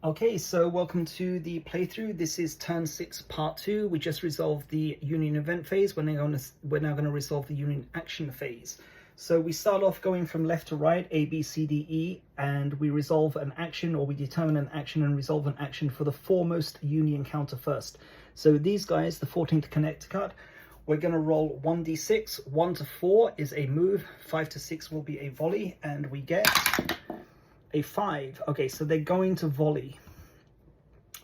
Okay, so welcome to the playthrough. This is turn 6, part 2. We just resolved the Union event phase. We're now going to resolve the Union action phase. So we start off going from left to right, A, B, C, D, E, and we resolve an action, or we determine an action and resolve an action for the foremost Union counter first. So these guys, the 14th Connecticut, we're going to roll 1d6. 1 to 4 is a move, 5 to 6 will be a volley, and we get a 5. Okay, so they're going to volley.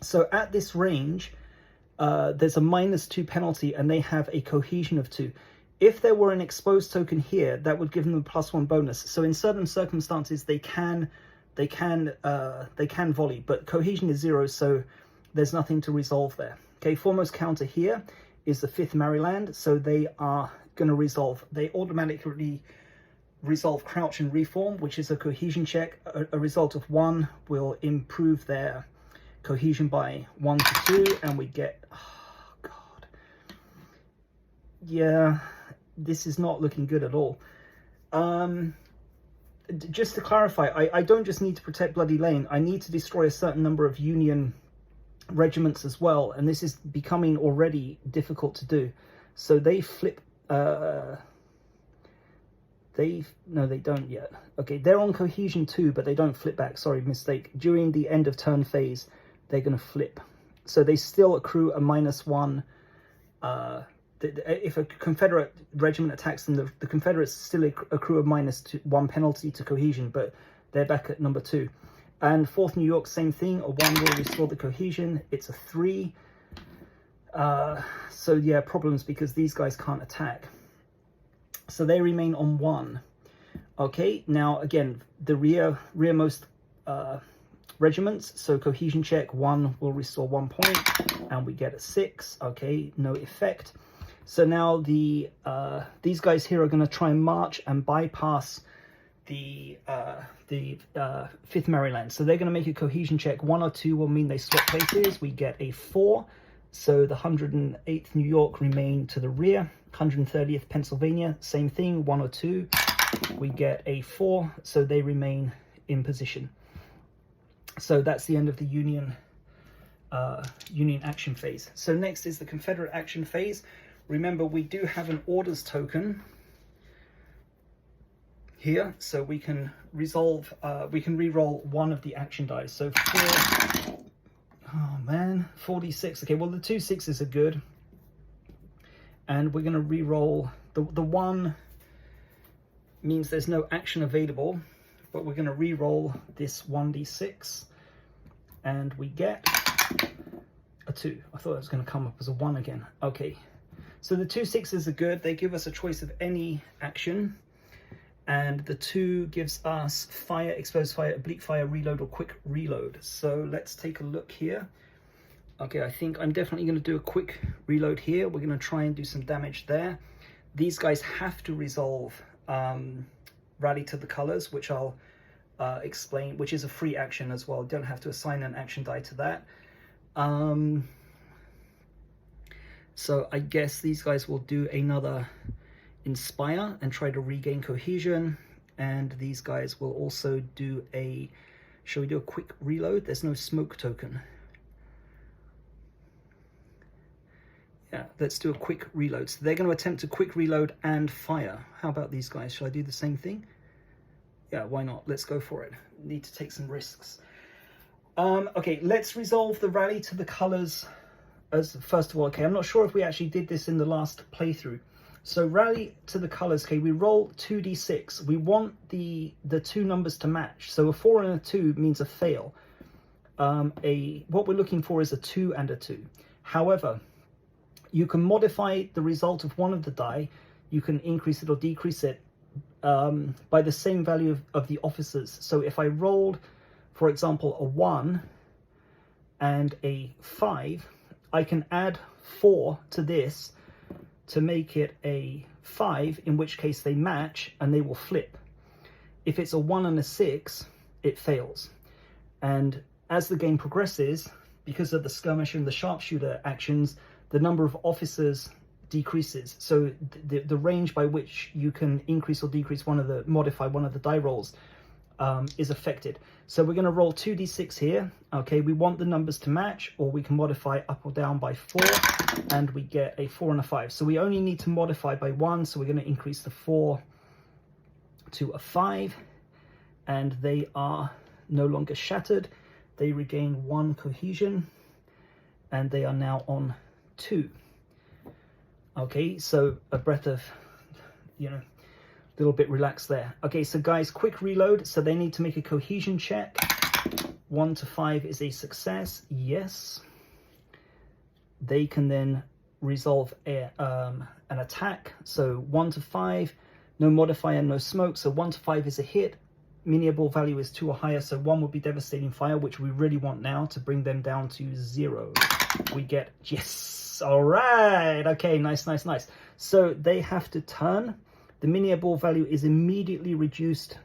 So at this range, there's a -2 penalty, and they have a cohesion of 2. If there were an exposed token here, that would give them a +1 bonus. So in certain circumstances, they can volley, but cohesion is 0, so there's nothing to resolve there. Okay, foremost counter here is the 5th Maryland, so they are going to resolve. They automatically resolve crouch and reform, which is a cohesion check. A result of 1 will improve their cohesion by 1 to 2, and we get, oh god, yeah, this is not looking good at all. Just to clarify, I don't just need to protect Bloody Lane, I need to destroy a certain number of Union regiments as well, and this is becoming already difficult to do. So they flip, no, they don't yet. Okay, they're on cohesion 2, but they don't flip back. Sorry, mistake. During the end of turn phase, they're going to flip. So they still accrue a -1. If a Confederate regiment attacks them, the Confederates still accrue a -1 penalty to cohesion, but they're back at number 2. And 4th New York, same thing. A 1 will restore the cohesion. It's a 3. So yeah, problems because these guys can't attack. So they remain on 1. Okay, now again, the rearmost regiments, so cohesion check, 1 will restore 1 point, and we get a 6. Okay, no effect. So now these guys here are going to try and march and bypass the 5th Maryland. So they're going to make a cohesion check. 1 or 2 will mean they swap places. We get a 4. So the 108th New York remain to the rear. 130th Pennsylvania, same thing, 1 or 2. We get a 4, so they remain in position. So that's the end of the Union action phase. So next is the Confederate action phase. Remember, we do have an orders token here, so we can resolve, we can re-roll 1 of the action dice. So 4, oh man, 46. Okay, well the 2 6s are good. And we're going to re-roll. The 1 means there's no action available, but we're going to re-roll this 1d6, and we get a 2. I thought it was going to come up as a 1 again. Okay, so the 2 6s are good. They give us a choice of any action, and the 2 gives us fire, exposed fire, oblique fire, reload, or quick reload. So let's take a look here. Okay, I think I'm definitely going to do a quick reload here. We're going to try and do some damage there. These guys have to resolve Rally to the Colors, which I'll explain, which is a free action as well. Don't have to assign an action die to that. So I guess these guys will do another Inspire and try to regain cohesion. And these guys will also do a, shall we do a quick reload? There's no smoke token. Yeah, let's do a quick reload. So they're going to attempt to quick reload and fire. How about these guys? Shall I do the same thing? Yeah, why not? Let's go for it. Need to take some risks. Okay, let's resolve the Rally to the Colors as first of all. Okay, I'm not sure if we actually did this in the last playthrough. So Rally to the Colors. Okay, we roll 2d6. We want the 2 numbers to match. So a 4 and a 2 means a fail. What we're looking for is a 2 and a 2. However, you can modify the result of one of the die. You can increase it or decrease it by the same value of the officers. So if I rolled, for example, a 1 and a 5, I can add 4 to this to make it a 5, in which case they match and they will flip. If it's a 1 and a 6, it fails. And as the game progresses, because of the skirmisher and the sharpshooter actions, the number of officers decreases. So the range by which you can increase or decrease modify one of the die rolls is affected. So we're going to roll 2d6 here. Okay, we want the numbers to match, or we can modify up or down by 4, and we get a 4 and a 5. So we only need to modify by 1, so we're going to increase the 4 to a 5, and they are no longer shattered. They regain 1 cohesion, and they are now on 2. Okay, so a breath of, you know, a little bit relaxed there. Okay, so guys, quick reload. So they need to make a cohesion check. 1 to 5 is a success. Yes. They can then resolve an attack. So 1 to 5, no modifier, no smoke. So 1 to 5 is a hit. Miniable value is 2 or higher. So 1 would be devastating fire, which we really want now to bring them down to 0. We get, yes. All right. Okay, nice, nice, nice. So they have to turn. The miniable value is immediately reduced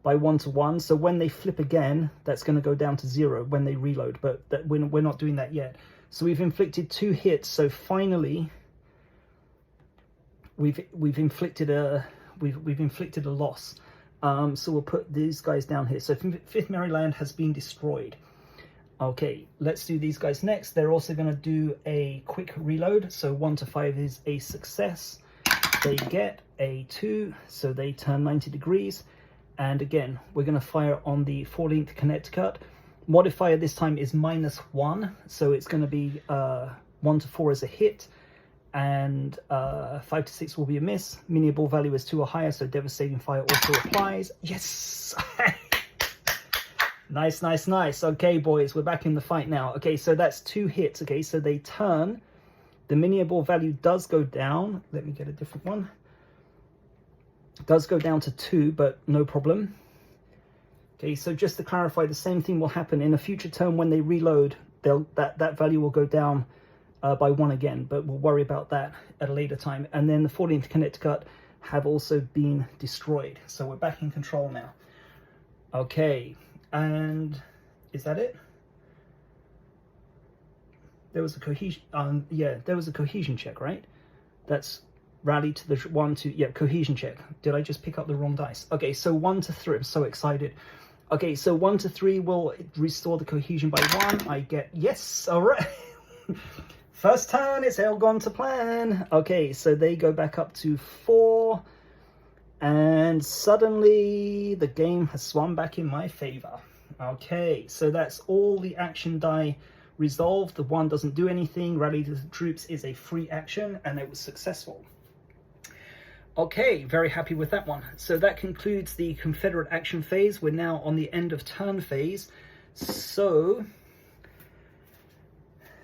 by 1 to 1. So when they flip again, that's going to go down to 0 when they reload. But we're not doing that yet. So we've inflicted 2 hits. So finally, we've inflicted a loss. So we'll put these guys down here. So 5th Maryland has been destroyed. Okay, let's do these guys next. They're also going to do a quick reload. So 1 to 5 is a success. They get a 2, so they turn 90 degrees. And again, we're going to fire on the 14th Connecticut. Modifier this time is -1, so it's going to be 1 to 4 is a hit, and 5 to 6 will be a miss. Miniable value is 2 or higher, so devastating fire also applies. Yes! Nice, nice, nice. Okay, boys, we're back in the fight now. Okay, so that's 2 hits. Okay, so they turn. The miniable value does go down. Let me get a different one. It does go down to 2, but no problem. Okay, so just to clarify, the same thing will happen in a future turn when they reload. That value will go down by 1 again, but we'll worry about that at a later time. And then the 14th Connecticut have also been destroyed. So we're back in control now. Okay, and is that it? There was a cohesion, yeah, there was a cohesion check, right? That's rally to the 1 to, yeah, cohesion check. Did I just pick up the wrong dice? Okay, so 1 to 3, I'm so excited. Okay, so 1 to 3 will restore the cohesion by 1. I get, yes, all right. First turn, it's all gone to plan. Okay, so they go back up to 4. And suddenly the game has swung back in my favor. Okay, so that's all the action die resolved. The 1 doesn't do anything. Rally to the troops is a free action, and it was successful. Okay, very happy with that one. So that concludes the Confederate action phase. We're now on the end of turn phase. So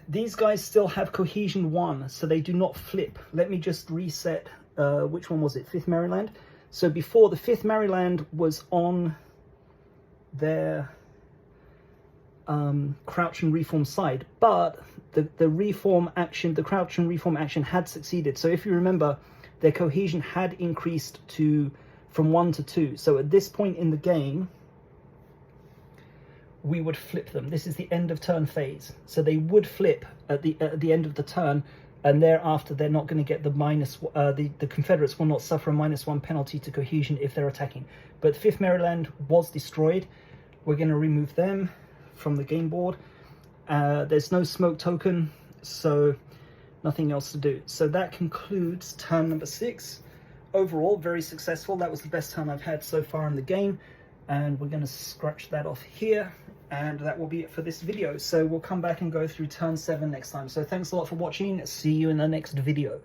these guys still have cohesion 1, so they do not flip. Let me just reset. Which one was it? 5th Maryland. So before, the 5th Maryland was on their crouch and reform side, but the reform action, the crouch and reform action had succeeded. So if you remember, their cohesion had increased from 1 to 2. So at this point in the game, we would flip them. This is the end of turn phase. So they would flip at the end of the turn, and thereafter they're not going to get the the Confederates will not suffer a -1 penalty to cohesion if they're attacking. But 5th Maryland was destroyed. We're going to remove them from the game board. There's no smoke token, so nothing else to do. So that concludes turn number 6. Overall, very successful. That was the best turn I've had so far in the game, and we're going to scratch that off here, and that will be it for this video. So we'll come back and go through turn 7 next time. So thanks a lot for watching. See you in the next video.